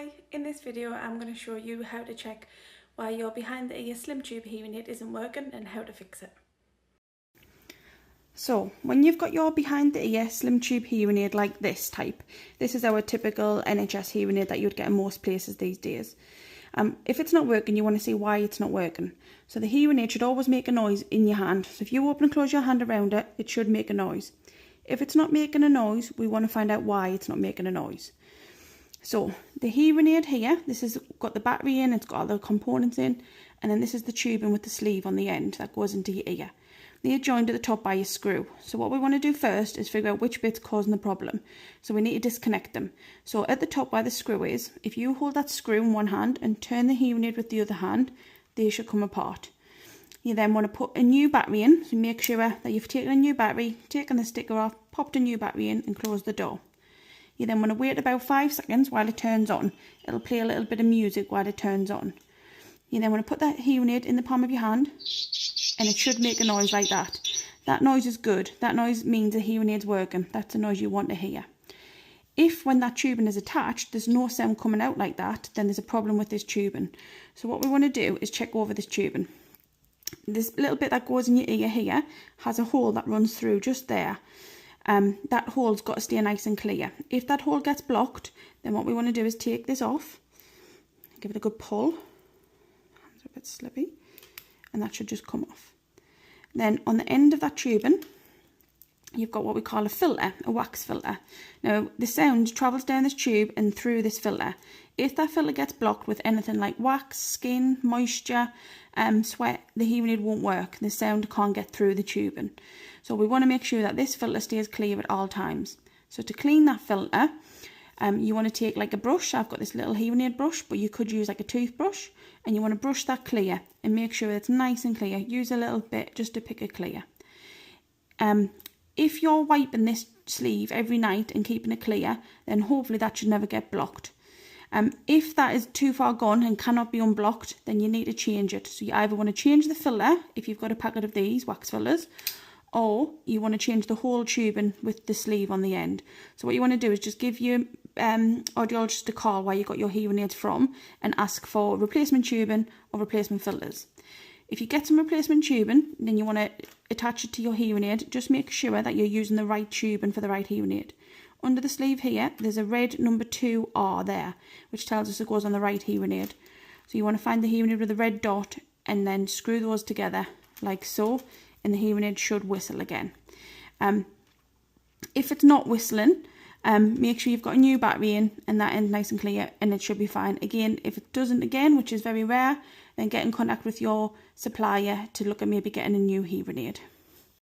Hi, in this video I'm going to show you how to check why your behind the ear slim tube hearing aid isn't working and how to fix it. So when you've got your behind the ear slim tube hearing aid like this type, this is our typical NHS hearing aid that you would get in most places these days. If it's not working, you want to see why it's not working. So the hearing aid should always make a noise in your hand. So if you open and close your hand around it, it should make a noise. If it's not making a noise, we want to find out why it's not making a noise. So the hearing aid here, this has got the battery in, it's got other components in, and then this is the tubing with the sleeve on the end that goes into your ear. They're joined at the top by a screw. So what we want to do first is figure out which bit's causing the problem. So we need to disconnect them. So at the top where the screw is, if you hold that screw in one hand and turn the hearing aid with the other hand, they should come apart. You then want to put a new battery in, so make sure that you've taken a new battery, taken the sticker off, popped a new battery in and closed the door. You then want to wait about 5 seconds while it turns on. It'll play a little bit of music while it turns on. You then want to put that hearing aid in the palm of your hand and it should make a noise like that. That noise is good. That noise means the hearing aid's working. That's the noise you want to hear. If when that tubing is attached there's no sound coming out like that, then there's a problem with this tubing. So what we want to do is check over this tubing. This little bit that goes in your ear here has a hole that runs through just there. That hole's got to stay nice and clear. If that hole gets blocked, then what we want to do is take this off, give it a good pull. Hands are a bit slippy, and that should just come off. Then on the end of that tubing, you've got what we call a filter, a wax filter. Now the sound travels down this tube and through this filter. If that filter gets blocked with anything like wax, skin, moisture, sweat, the hearing aid won't work. The sound can't get through the tubing. So we want to make sure that this filter stays clear at all times. So to clean that filter, you want to take like a brush. I've got this little hearing aid brush, but you could use like a toothbrush, and you want to brush that clear and make sure it's nice and clear. Use a little bit just to pick it clear. If you're wiping this sleeve every night and keeping it clear, then hopefully that should never get blocked. If that is too far gone and cannot be unblocked, then you need to change it. So you either want to change the filter, if you've got a packet of these wax filters, or you want to change the whole tubing with the sleeve on the end. So what you want to do is just give your audiologist a call where you got your hearing aids from and ask for replacement tubing or replacement filters. If you get some replacement tubing, then you want to attach it to your hearing aid. Just make sure that you're using the right tubing for the right hearing aid. Under the sleeve here, there's a red number 2R there, which tells us it goes on the right hearing aid. So you want to find the hearing aid with a red dot and then screw those together like so, and the hearing aid should whistle again. If it's not whistling, make sure you've got a new battery in and that end nice and clear, and it should be fine. Again, if it doesn't again, which is very rare, then get in contact with your supplier to look at maybe getting a new hearing aid.